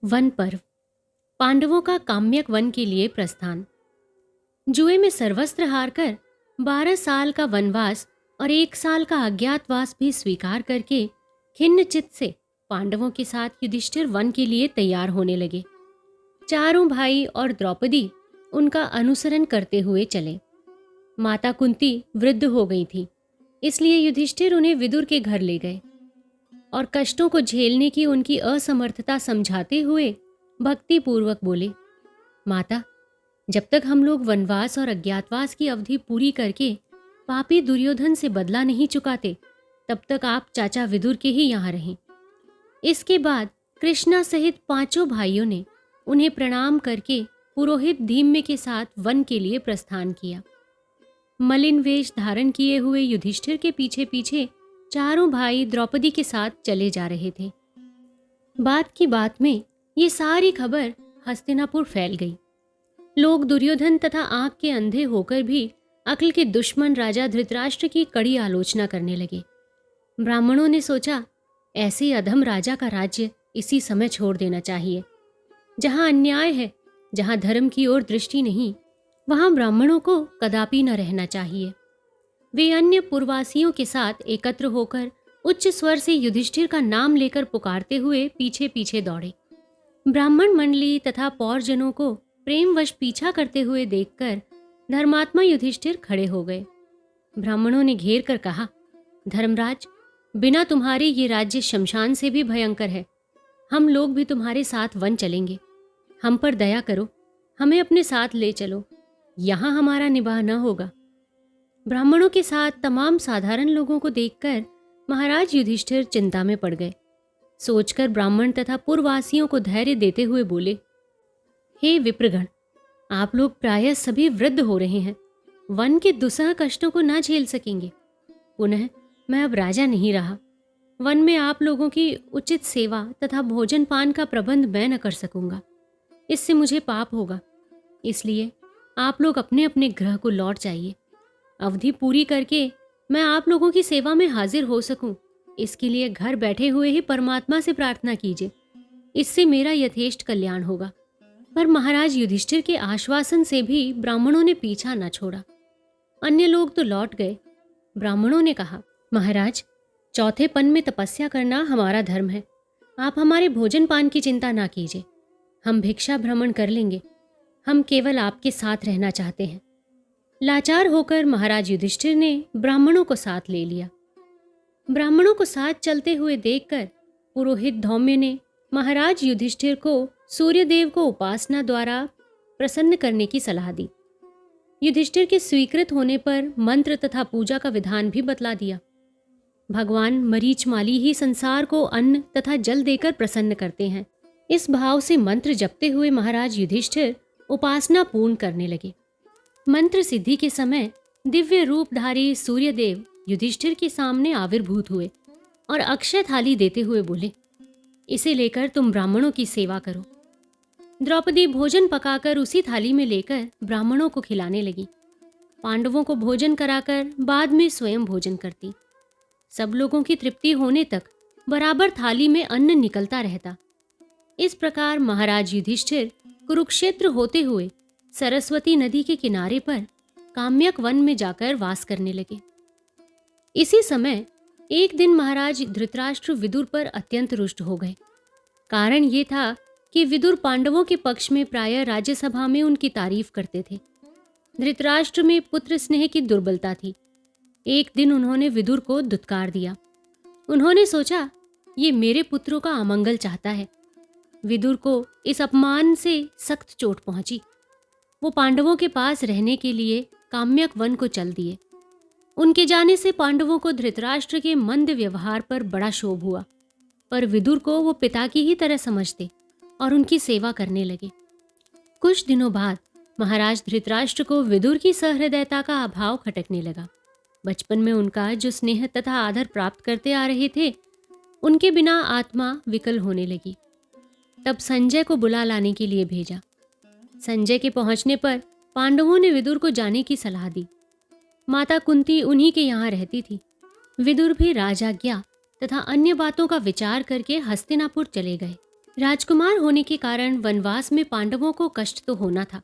One पर्व। पांडवों का काम्यक वन के लिए प्रस्थान। जुए में सर्वस्त्र हारकर 12 साल का वनवास और 1 साल का अज्ञातवास भी स्वीकार करके खिन्न चित्त से पांडवों के साथ युधिष्ठिर वन के लिए तैयार होने लगे। चारों भाई और द्रौपदी उनका अनुसरण करते हुए चले। माता कुंती वृद्ध हो गई थी, इसलिए युधिष्ठिर उन्हें विदुर के घर ले गए और कष्टों को झेलने की उनकी असमर्थता समझाते हुए भक्तिपूर्वक बोले, माता, जब तक हम लोग वनवास और अज्ञातवास की अवधि पूरी करके पापी दुर्योधन से बदला नहीं चुकाते, तब तक आप चाचा विदुर के ही यहाँ रहें। इसके बाद कृष्णा सहित 5 भाइयों ने उन्हें प्रणाम करके पुरोहित धीम्य के साथ वन के लिए प्रस्थान किया। मलिन वेश धारण किए हुए युधिष्ठिर के पीछे पीछे चारों भाई द्रौपदी के साथ चले जा रहे थे। बात की बात में ये सारी खबर हस्तिनापुर फैल गई। लोग दुर्योधन तथा आंख के अंधे होकर भी अक्ल के दुश्मन राजा धृतराष्ट्र की कड़ी आलोचना करने लगे। ब्राह्मणों ने सोचा, ऐसे अधम राजा का राज्य इसी समय छोड़ देना चाहिए। जहां अन्याय है, जहां धर्म की ओर दृष्टि नहीं, वहां ब्राह्मणों को कदापि न रहना चाहिए। वे अन्य पुरवासियों के साथ एकत्र होकर उच्च स्वर से युधिष्ठिर का नाम लेकर पुकारते हुए पीछे पीछे दौड़े। ब्राह्मण मंडली तथा पौरजनों को प्रेमवश पीछा करते हुए देखकर धर्मात्मा युधिष्ठिर खड़े हो गए। ब्राह्मणों ने घेर कर कहा, धर्मराज, बिना तुम्हारे ये राज्य शमशान से भी भयंकर है। हम लोग भी तुम्हारे साथ वन चलेंगे। हम पर दया करो, हमें अपने साथ ले चलो, यहाँ हमारा निवाह न होगा। ब्राह्मणों के साथ तमाम साधारण लोगों को देखकर महाराज युधिष्ठिर चिंता में पड़ गए। सोचकर ब्राह्मण तथा पुरवासियों को धैर्य देते हुए बोले, हे विप्रगण, आप लोग प्रायः सभी वृद्ध हो रहे हैं, वन के दुस्सह कष्टों को ना झेल सकेंगे। पुनः मैं अब राजा नहीं रहा। वन में आप लोगों की उचित सेवा तथा भोजन पान का प्रबंध मैं न कर सकूंगा। इससे मुझे पाप होगा। इसलिए आप लोग अपने अपने गृह को लौट जाइए। अवधि पूरी करके मैं आप लोगों की सेवा में हाजिर हो सकूं, इसके लिए घर बैठे हुए ही परमात्मा से प्रार्थना कीजिए। इससे मेरा यथेष्ट कल्याण होगा। पर महाराज युधिष्ठिर के आश्वासन से भी ब्राह्मणों ने पीछा न छोड़ा। अन्य लोग तो लौट गए। ब्राह्मणों ने कहा, महाराज, चौथे पन में तपस्या करना हमारा धर्म है। आप हमारे भोजन पान की चिंता ना कीजिए। हम भिक्षा भ्रमण कर लेंगे। हम केवल आपके साथ रहना चाहते हैं। लाचार होकर महाराज युधिष्ठिर ने ब्राह्मणों को साथ ले लिया। ब्राह्मणों को साथ चलते हुए देखकर पुरोहित धौम्य ने महाराज युधिष्ठिर को सूर्यदेव को उपासना द्वारा प्रसन्न करने की सलाह दी। युधिष्ठिर के स्वीकृत होने पर मंत्र तथा पूजा का विधान भी बतला दिया। भगवान मरीचमाली ही संसार को अन्न तथा जल देकर प्रसन्न करते हैं। इस भाव से मंत्र जपते हुए महाराज युधिष्ठिर उपासना पूर्ण करने लगे। मंत्र सिद्धि के समय दिव्य रूपधारी सूर्यदेव युधिष्ठिर के सामने आविर्भूत हुए और अक्षय थाली देते हुए बोले, इसे लेकर तुम ब्राह्मणों की सेवा करो। द्रौपदी भोजन पकाकर उसी थाली में लेकर ब्राह्मणों को खिलाने लगी। पांडवों को भोजन कराकर बाद में स्वयं भोजन करती। सब लोगों की तृप्ति होने तक बराबर थाली में अन्न निकलता रहता। इस प्रकार महाराज युधिष्ठिर कुरुक्षेत्र होते हुए सरस्वती नदी के किनारे पर काम्यक वन में जाकर वास करने लगे। इसी समय एक दिन महाराज धृतराष्ट्र विदुर पर अत्यंत रुष्ट हो गए। कारण ये था कि विदुर पांडवों के पक्ष में प्रायः राज्यसभा में उनकी तारीफ करते थे। धृतराष्ट्र में पुत्र स्नेह की दुर्बलता थी। एक दिन उन्होंने विदुर को दुत्कार दिया। उन्होंने सोचा, ये मेरे पुत्रों का अमंगल चाहता है। विदुर को इस अपमान से सख्त चोट पहुंची। वो पांडवों के पास रहने के लिए काम्यक वन को चल दिए। उनके जाने से पांडवों को धृतराष्ट्र के मंद व्यवहार पर बड़ा क्षोभ हुआ, पर विदुर को वो पिता की ही तरह समझते और उनकी सेवा करने लगे। कुछ दिनों बाद महाराज धृतराष्ट्र को विदुर की सहृदयता का अभाव खटकने लगा। बचपन में उनका जो स्नेह तथा आदर प्राप्त करते आ रहे थे, उनके बिना आत्मा विकल होने लगी। तब संजय को बुला लाने के लिए भेजा। संजय के पहुंचने पर पांडवों ने विदुर को जाने की सलाह दी। माता कुंती उन्हीं के यहाँ रहती थी। विदुर भी राजाज्ञा तथा अन्य बातों का विचार करके हस्तिनापुर चले गए। राजकुमार होने के कारण वनवास में पांडवों को कष्ट तो होना था,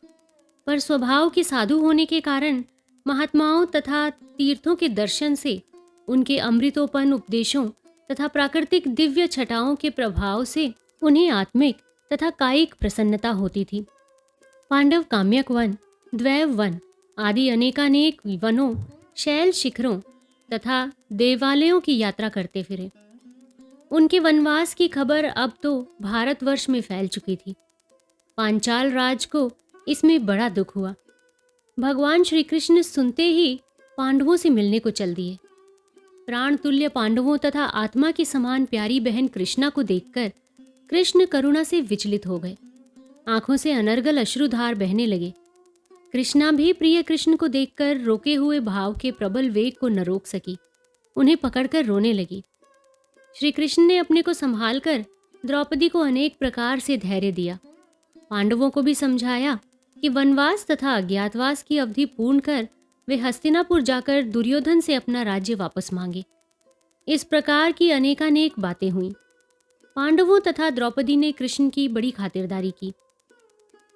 पर स्वभाव के साधु होने के कारण महात्माओं तथा तीर्थों के दर्शन से, उनके अमृतोपन उपदेशों तथा प्राकृतिक दिव्य छटाओं के प्रभाव से उन्हें आत्मिक तथा कायिक प्रसन्नता होती थी। पांडव काम्यक वन, द्वैव वन आदि अनेकानेक वनों, शैल शिखरों तथा देवालयों की यात्रा करते फिरे। उनके वनवास की खबर अब तो भारतवर्ष में फैल चुकी थी। पांचाल राज को इसमें बड़ा दुख हुआ। भगवान श्री कृष्ण सुनते ही पांडवों से मिलने को चल दिए। प्राण तुल्य पांडवों तथा आत्मा की समान प्यारी बहन कृष्णा को देखकर कृष्ण करुणा से विचलित हो गए। आंखों से अनर्गल अश्रुधार बहने लगे। कृष्णा भी प्रिय कृष्ण को देखकर रोके हुए भाव के प्रबल वेग को न रोक सकी। उन्हें पकड़कर रोने लगी। श्री कृष्ण ने अपने को संभालकर द्रौपदी को अनेक प्रकार से धैर्य दिया। पांडवों को भी समझाया कि वनवास तथा अज्ञातवास की अवधि पूर्ण कर वे हस्तिनापुर जाकर दुर्योधन से अपना राज्य वापस मांगे। इस प्रकार की अनेकानेक बातें हुईं। पांडवों तथा द्रौपदी ने कृष्ण की बड़ी खातिरदारी की।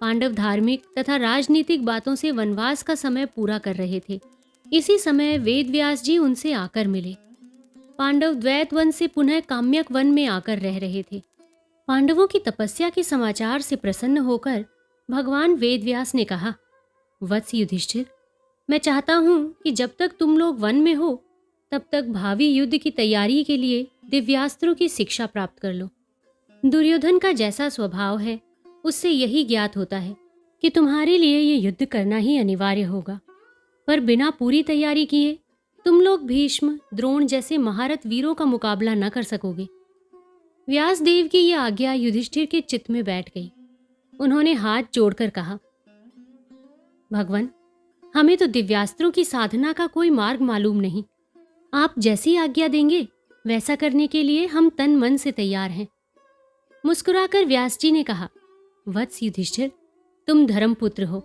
पांडव धार्मिक तथा राजनीतिक बातों से वनवास का समय पूरा कर रहे थे। इसी समय वेदव्यास जी उनसे आकर मिले। पांडव द्वैत वन से पुनः काम्यक वन में आकर रह रहे थे। पांडवों की तपस्या के समाचार से प्रसन्न होकर भगवान वेदव्यास ने कहा, वत्स युधिष्ठिर, मैं चाहता हूं कि जब तक तुम लोग वन में हो तब तक भावी युद्ध की तैयारी के लिए दिव्यास्त्रों की शिक्षा प्राप्त कर लो। दुर्योधन का जैसा स्वभाव है उससे यही ज्ञात होता है कि तुम्हारे लिए ये युद्ध करना ही अनिवार्य होगा, पर बिना पूरी तैयारी किए तुम लोग भीष्म, द्रोण जैसे महारथ वीरों का मुकाबला न कर सकोगे। व्यासदेव की यह आज्ञा युधिष्ठिर के चित्त में बैठ गई। उन्होंने हाथ जोड़कर कहा, भगवान, हमें तो दिव्यास्त्रों की साधना का कोई मार्ग मालूम नहीं। आप जैसी आज्ञा देंगे वैसा करने के लिए हम तन मन से तैयार हैं। मुस्कुराकर व्यास जी ने कहा, वत्स युधिष्ठिर, तुम धर्मपुत्र हो।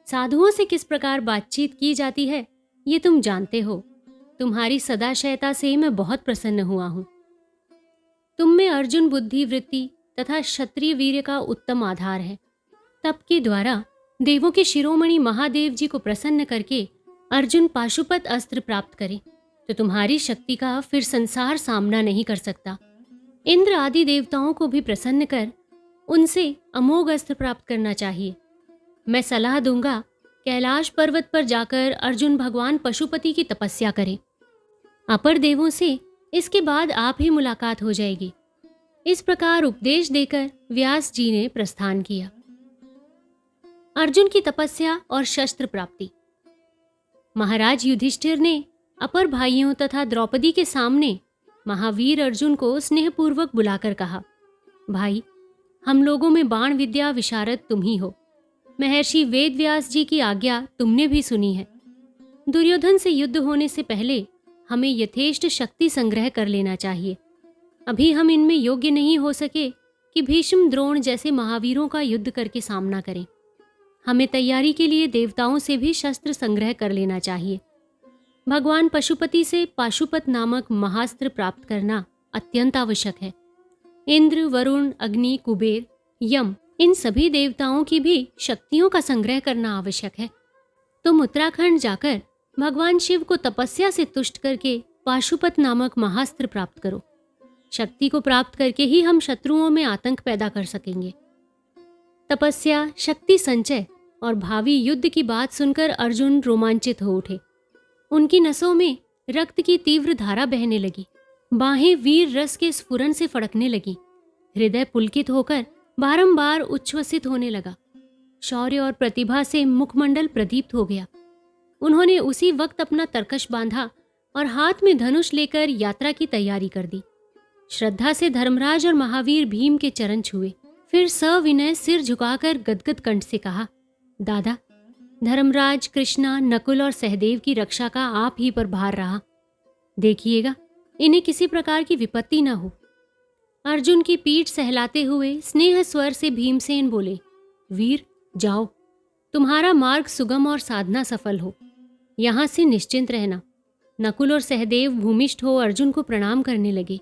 साधुओं से किस प्रकार बातचीत की जाती है ये तुम जानते हो। तुम्हारी सदाशयता से मैं बहुत प्रसन्न हुआ हूं। तुम में अर्जुन बुद्धि वृत्ति तथा क्षत्रिय वीर्य का उत्तम आधार है। तप के द्वारा देवों के शिरोमणि महादेव जी को प्रसन्न करके अर्जुन पाशुपत अस्त्र प्राप्त करे तो तुम्हारी शक्ति का फिर संसार सामना नहीं कर सकता। इंद्र आदि देवताओं को भी प्रसन्न कर उनसे अमोघ अस्त्र प्राप्त करना चाहिए। मैं सलाह दूंगा, कैलाश पर्वत पर जाकर अर्जुन भगवान पशुपति की तपस्या करें। अपर देवों से इसके बाद आप ही मुलाकात हो जाएगी। इस प्रकार उपदेश देकर व्यास जी ने प्रस्थान किया। अर्जुन की तपस्या और शस्त्र प्राप्ति। महाराज युधिष्ठिर ने अपर भाइयों तथा द्रौपदी के सामने महावीर अर्जुन को स्नेहपूर्वक बुलाकर कहा, भाई, हम लोगों में बाण विद्या विशारद तुम ही हो। महर्षि वेदव्यास जी की आज्ञा तुमने भी सुनी है। दुर्योधन से युद्ध होने से पहले हमें यथेष्ट शक्ति संग्रह कर लेना चाहिए। अभी हम इनमें योग्य नहीं हो सके कि भीष्म, द्रोण जैसे महावीरों का युद्ध करके सामना करें। हमें तैयारी के लिए देवताओं से भी शस्त्र संग्रह कर लेना चाहिए। भगवान पशुपति से पाशुपत नामक महास्त्र प्राप्त करना अत्यंत आवश्यक है। इंद्र, वरुण, अग्नि, कुबेर, यम इन सभी देवताओं की भी शक्तियों का संग्रह करना आवश्यक है। तुम उत्तराखंड जाकर भगवान शिव को तपस्या से तुष्ट करके पाशुपत नामक महास्त्र प्राप्त करो। शक्ति को प्राप्त करके ही हम शत्रुओं में आतंक पैदा कर सकेंगे। तपस्या, शक्ति संचय और भावी युद्ध की बात सुनकर अर्जुन रोमांचित हो उठे। उनकी नसों में रक्त की तीव्र धारा बहने लगी। बाहें वीर रस के स्फुरन से फड़कने लगी। हृदय पुलकित होकर बारंबार उच्छ्वसित होने लगा। शौर्य और प्रतिभा से मुखमंडल प्रदीप्त हो गया। उन्होंने उसी वक्त अपना तरकश बांधा और हाथ में धनुष लेकर यात्रा की तैयारी कर दी। श्रद्धा से धर्मराज और महावीर भीम के चरण छुए, फिर सविनय सिर झुकाकर गदगद कंठ से कहा, दादा, धर्मराज, कृष्णा, नकुल और सहदेव की रक्षा का आप ही पर भार रहा। देखिएगा इन्हें किसी प्रकार की विपत्ति न हो। अर्जुन की पीठ सहलाते हुए स्नेह स्वर से भीमसेन बोले, वीर, जाओ, तुम्हारा मार्ग सुगम और साधना सफल हो। यहाँ से निश्चिंत रहना। नकुल और सहदेव भूमिष्ठ हो अर्जुन को प्रणाम करने लगे।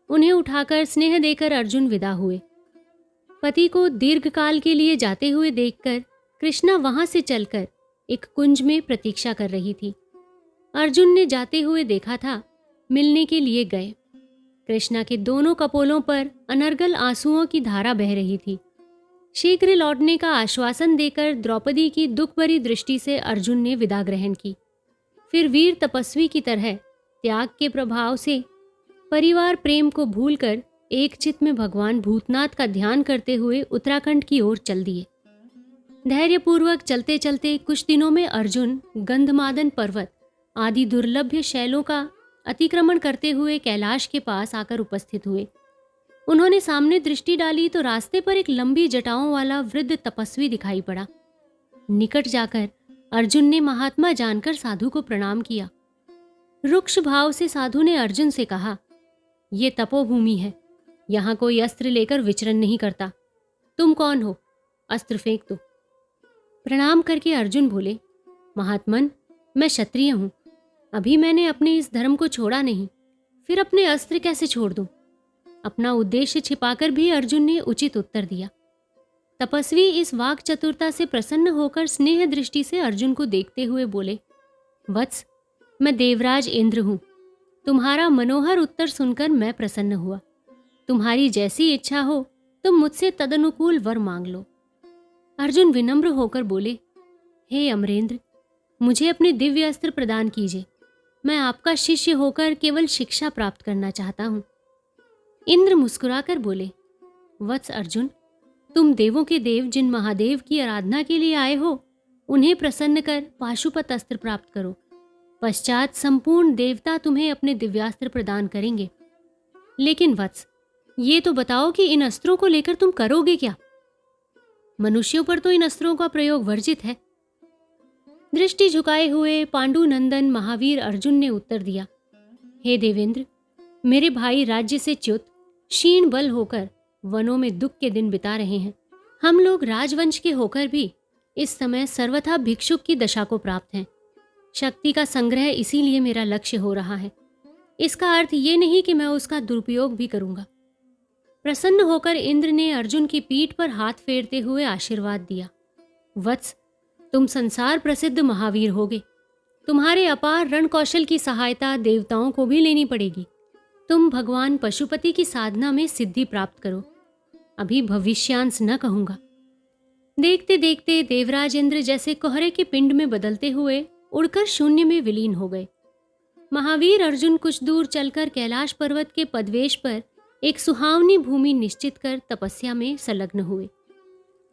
उन्हें उठाकर स्नेह देकर अर्जुन विदा हुए। पति को दीर्घकाल के लिए जाते हुए देखकर कृष्णा वहां से चलकर एक कुंज में प्रतीक्षा कर रही थी। अर्जुन ने जाते हुए देखा था, मिलने के लिए गए। कृष्णा के दोनों कपोलों पर अनर्गल आंसुओं की धारा बह रही थी। शीघ्र लौटने का आश्वासन देकर द्रौपदी की दुख भरी दृष्टि से अर्जुन ने विदा ग्रहण की। फिर वीर तपस्वी की तरह त्याग के प्रभाव से परिवार प्रेम को भूलकर एक चित्त में भगवान भूतनाथ का ध्यान करते हुए उत्तराखंड की ओर चल दिए। धैर्यपूर्वक चलते चलते कुछ दिनों में अर्जुन गंधमादन पर्वत आदि दुर्लभ शैलों का अतिक्रमण करते हुए कैलाश के पास आकर उपस्थित हुए। उन्होंने सामने दृष्टि डाली तो रास्ते पर एक लंबी जटाओं वाला वृद्ध तपस्वी दिखाई पड़ा। निकट जाकर अर्जुन ने महात्मा जानकर साधु को प्रणाम किया। रुक्ष भाव से साधु ने अर्जुन से कहा, ये तपोभूमि है, यहाँ कोई अस्त्र लेकर विचरण नहीं करता। तुम कौन हो? अस्त्र फेंक दो। प्रणाम करके अर्जुन बोले, महात्मन, मैं क्षत्रिय हूँ। अभी मैंने अपने इस धर्म को छोड़ा नहीं, फिर अपने अस्त्र कैसे छोड़ दूं? अपना उद्देश्य छिपाकर भी अर्जुन ने उचित उत्तर दिया। तपस्वी इस वाक चतुरता से प्रसन्न होकर स्नेह दृष्टि से अर्जुन को देखते हुए बोले, वत्स, मैं देवराज इंद्र हूँ। तुम्हारा मनोहर उत्तर सुनकर मैं प्रसन्न हुआ। तुम्हारी जैसी इच्छा हो तुम मुझसे तदनुकूल वर मांग लो। अर्जुन विनम्र होकर बोले, हे अमरेंद्र, मुझे अपने दिव्य अस्त्र प्रदान कीजिए। मैं आपका शिष्य होकर केवल शिक्षा प्राप्त करना चाहता हूँ। इंद्र मुस्कुराकर बोले, वत्स अर्जुन, तुम देवों के देव जिन महादेव की आराधना के लिए आए हो, उन्हें प्रसन्न कर पाशुपत अस्त्र प्राप्त करो। पश्चात संपूर्ण देवता तुम्हें अपने दिव्यास्त्र प्रदान करेंगे। लेकिन वत्स, ये तो बताओ कि इन अस्त्रों को लेकर तुम करोगे क्या? मनुष्यों पर तो इन अस्त्रों का प्रयोग वर्जित है। दृष्टि झुकाए हुए पांडुनंदन महावीर अर्जुन ने उत्तर दिया, हे देवेंद्र, मेरे भाई राज्य से च्युत क्षीण बल होकर वनों में दुख के दिन बिता रहे हैं। हम लोग राजवंश के होकर भी इस समय सर्वथा भिक्षुक की दशा को प्राप्त हैं। शक्ति का संग्रह इसीलिए मेरा लक्ष्य हो रहा है। इसका अर्थ ये नहीं कि मैं उसका दुरुपयोग भी करूंगा। प्रसन्न होकर इंद्र ने अर्जुन की पीठ पर हाथ फेरते हुए आशीर्वाद दिया, वत्स, तुम संसार प्रसिद्ध महावीर होगे। तुम्हारे अपार रण कौशल की सहायता देवताओं को भी लेनी पड़ेगी। तुम भगवान पशुपति की साधना में सिद्धि प्राप्त करो। अभी भविष्यांश न कहूंगा। देखते देखते देवराज इंद्र जैसे कोहरे के पिंड में बदलते हुए उड़कर शून्य में विलीन हो गए। महावीर अर्जुन कुछ दूर चलकर कैलाश पर्वत के पदवेश पर एक सुहावनी भूमि निश्चित कर तपस्या में संलग्न हुए।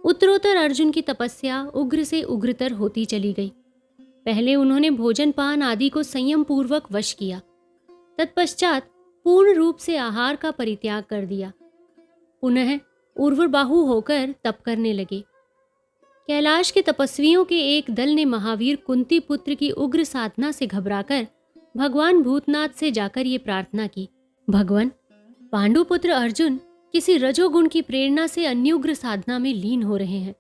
उत्तरोत्तर अर्जुन की तपस्या उग्र से उग्रतर होती चली गई। पहले उन्होंने भोजन पान आदि को संयम पूर्वक वश किया। तत्पश्चात पूर्ण रूप से आहार का परित्याग कर दिया। पुनः उर्वरबाहु होकर तप करने लगे। कैलाश के तपस्वियों के एक दल ने महावीर कुंती पुत्र की उग्र साधना से घबराकर भगवान भूतनाथ से जाकर ये प्रार्थना की, भगवान, पांडुपुत्र अर्जुन किसी रजोगुण की प्रेरणा से अन्युग्र साधना में लीन हो रहे हैं।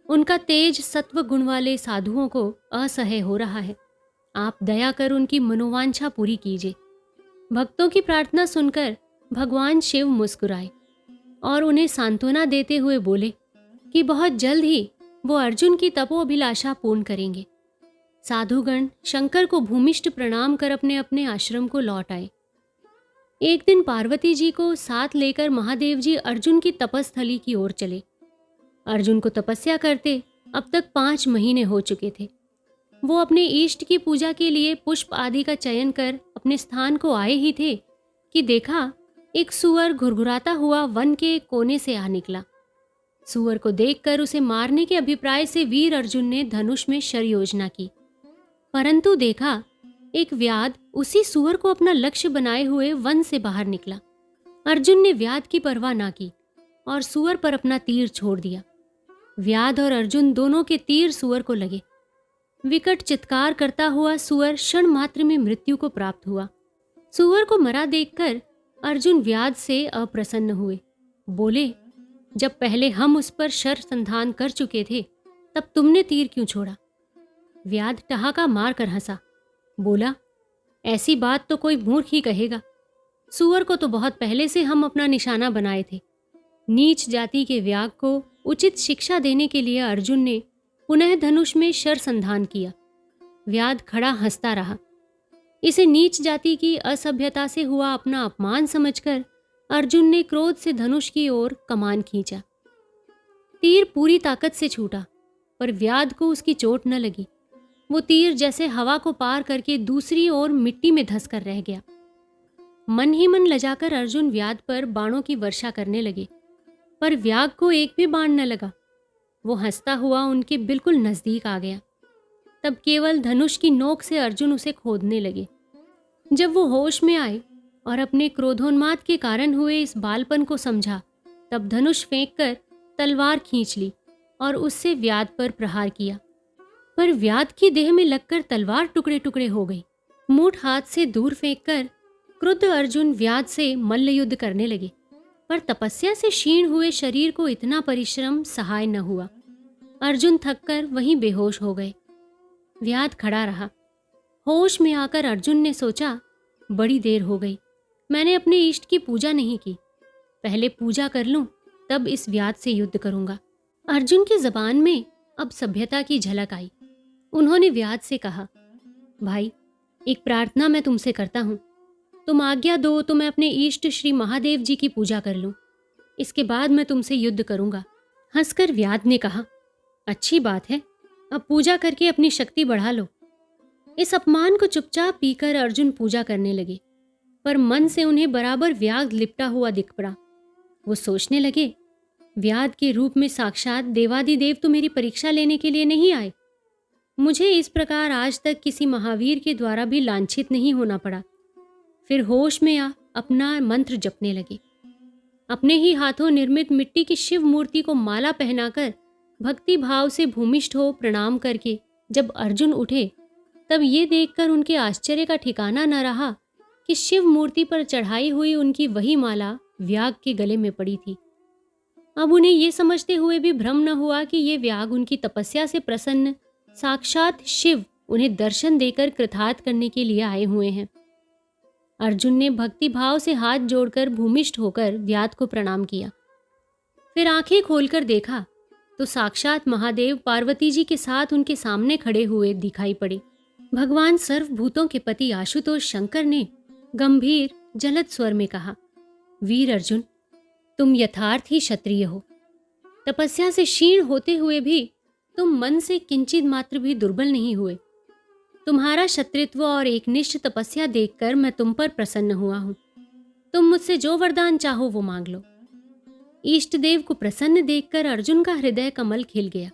उनका तेज सत्व गुण वाले साधुओं को असह्य हो रहा है। आप दया कर उनकी मनोवांछा पूरी कीजिए। भक्तों की प्रार्थना सुनकर भगवान शिव मुस्कुराए और उन्हें सांत्वना देते हुए बोले कि बहुत जल्द ही वो अर्जुन की तपोअभिलाषा पूर्ण करेंगे। साधुगण शंकर को भूमिष्ठ प्रणाम कर अपने अपने आश्रम को लौट आए। एक दिन पार्वती जी को साथ लेकर महादेव जी अर्जुन की तपस्थली की ओर चले। अर्जुन को तपस्या करते अब तक 5 महीने हो चुके थे। वो अपने इष्ट की पूजा के लिए पुष्प आदि का चयन कर अपने स्थान को आए ही थे कि देखा एक सूअर घुरघुराता हुआ वन के कोने से आ निकला। सूअर को देखकर उसे मारने के अभिप्राय से वीर अर्जुन ने धनुष में शर योजना की, परंतु देखा एक व्याध उसी सूअर को अपना लक्ष्य बनाए हुए वन से बाहर निकला। अर्जुन ने व्याध की परवाह ना की और सूअर पर अपना तीर छोड़ दिया। व्याध और अर्जुन दोनों के तीर सूअर को लगे। विकट चित्कार करता हुआ सूअर क्षण मात्र में मृत्यु को प्राप्त हुआ। सूअर को मरा देखकर अर्जुन व्याध से अप्रसन्न हुए। बोले, जब पहले हम उस पर शर संधान कर चुके थे तब तुमने तीर क्यों छोड़ा? व्याध ठहाका मार कर हंसा। बोला, ऐसी बात तो कोई मूर्ख ही कहेगा। सूअर को तो बहुत पहले से हम अपना निशाना बनाए थे। नीच जाति के व्याग को उचित शिक्षा देने के लिए अर्जुन ने पुनः धनुष में शरसंधान किया। व्याध खड़ा हंसता रहा। इसे नीच जाति की असभ्यता से हुआ अपना अपमान समझकर अर्जुन ने क्रोध से धनुष की ओर कमान खींचा। तीर पूरी ताकत से छूटा, पर व्याध को उसकी चोट न लगी। वो तीर जैसे हवा को पार करके दूसरी ओर मिट्टी में धंसकर रह गया। मन ही मन लजाकर अर्जुन व्याध पर बाणों की वर्षा करने लगे, पर व्याध को एक भी बाण न लगा। वो हंसता हुआ उनके बिल्कुल नजदीक आ गया। तब केवल धनुष की नोक से अर्जुन उसे खोदने लगे। जब वो होश में आए और अपने क्रोधोन्माद के कारण हुए इस बालपन को समझा, तब धनुष फेंककर तलवार खींच ली और उससे व्याध पर प्रहार किया। पर व्याध की देह में लगकर तलवार टुकड़े टुकड़े हो गई। मूठ हाथ से दूर फेंककर क्रुद्ध अर्जुन व्याध से मल्ल युद्ध करने लगे, पर तपस्या से क्षीण हुए शरीर को इतना परिश्रम सहाय न हुआ। अर्जुन थककर वहीं बेहोश हो गए। व्याध खड़ा रहा। होश में आकर अर्जुन ने सोचा, बड़ी देर हो गई, मैंने अपने इष्ट की पूजा नहीं की। पहले पूजा कर लूं, तब इस व्याध से युद्ध करूंगा। अर्जुन की जबान में अब सभ्यता की झलक आई। उन्होंने व्याध से कहा, भाई, एक प्रार्थना मैं तुमसे करता हूं। तुम आज्ञा दो तो मैं अपने इष्ट श्री महादेव जी की पूजा कर लूं। इसके बाद मैं तुमसे युद्ध करूंगा। हंसकर व्याध ने कहा, अच्छी बात है, अब पूजा करके अपनी शक्ति बढ़ा लो। इस अपमान को चुपचाप पीकर अर्जुन पूजा करने लगे, पर मन से उन्हें बराबर व्याध लिपटा हुआ दिख पड़ा। वो सोचने लगे, व्याध के रूप में साक्षात देवादिदेव तो मेरी परीक्षा लेने के लिए नहीं आए। मुझे इस प्रकार आज तक किसी महावीर के द्वारा भी लांछित नहीं होना पड़ा। फिर होश में आ अपना मंत्र जपने लगे। अपने ही हाथों निर्मित मिट्टी की शिव मूर्ति को माला पहनाकर भक्ति भाव से भूमिष्ठ हो प्रणाम करके जब अर्जुन उठे, तब ये देखकर उनके आश्चर्य का ठिकाना न रहा कि शिव मूर्ति पर चढ़ाई हुई उनकी वही माला व्याग के गले में पड़ी थी। अब उन्हें ये समझते हुए भी भ्रम न हुआ कि ये व्याग उनकी तपस्या से प्रसन्न साक्षात शिव उन्हें दर्शन देकर कृतार्थ करने के लिए आए हुए हैं। अर्जुन ने भक्ति भाव से हाथ जोड़कर भूमिष्ठ होकर व्याध को प्रणाम किया। फिर आंखें खोलकर देखा तो साक्षात महादेव पार्वती जी के साथ उनके सामने खड़े हुए दिखाई पड़े। भगवान सर्वभूतों के पति आशुतोष शंकर ने गंभीर जलद स्वर में कहा, वीर अर्जुन, तुम यथार्थ ही क्षत्रिय हो। तपस्या से क्षीण होते हुए भी तुम मन से किंचित मात्र भी दुर्बल नहीं हुए। तुम्हारा क्षत्रित्व और एकनिष्ठ तपस्या देखकर मैं तुम पर प्रसन्न हुआ हूं। तुम मुझसे जो वरदान चाहो वो मांग लो। इष्ट देव को प्रसन्न देखकर अर्जुन का हृदय कमल खिल गया।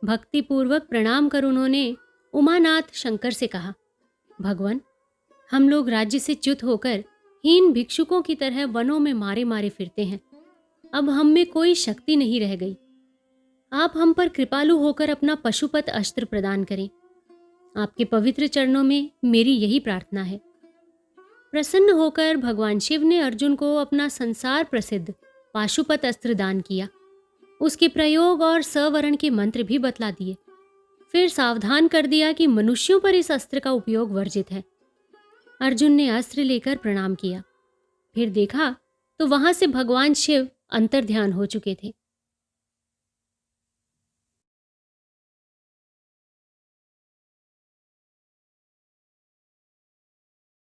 भक्तिपूर्वक प्रणाम कर उन्होंने उमानाथ शंकर से कहा, भगवान, हम लोग राज्य से च्युत होकर हीन भिक्षुकों की तरह वनों में मारे मारे फिरते हैं। अब हम में कोई शक्ति नहीं रह गई। आप हम पर कृपालु होकर अपना पशुपत अस्त्र प्रदान करें। आपके पवित्र चरणों में मेरी यही प्रार्थना है। प्रसन्न होकर भगवान शिव ने अर्जुन को अपना संसार प्रसिद्ध पाशुपत अस्त्र दान किया। उसके प्रयोग और सवर्ण के मंत्र भी बतला दिए। फिर सावधान कर दिया कि मनुष्यों पर इस अस्त्र का उपयोग वर्जित है। अर्जुन ने अस्त्र लेकर प्रणाम किया। फिर देखा तो वहां से भगवान शिव अंतर्ध्यान हो चुके थे।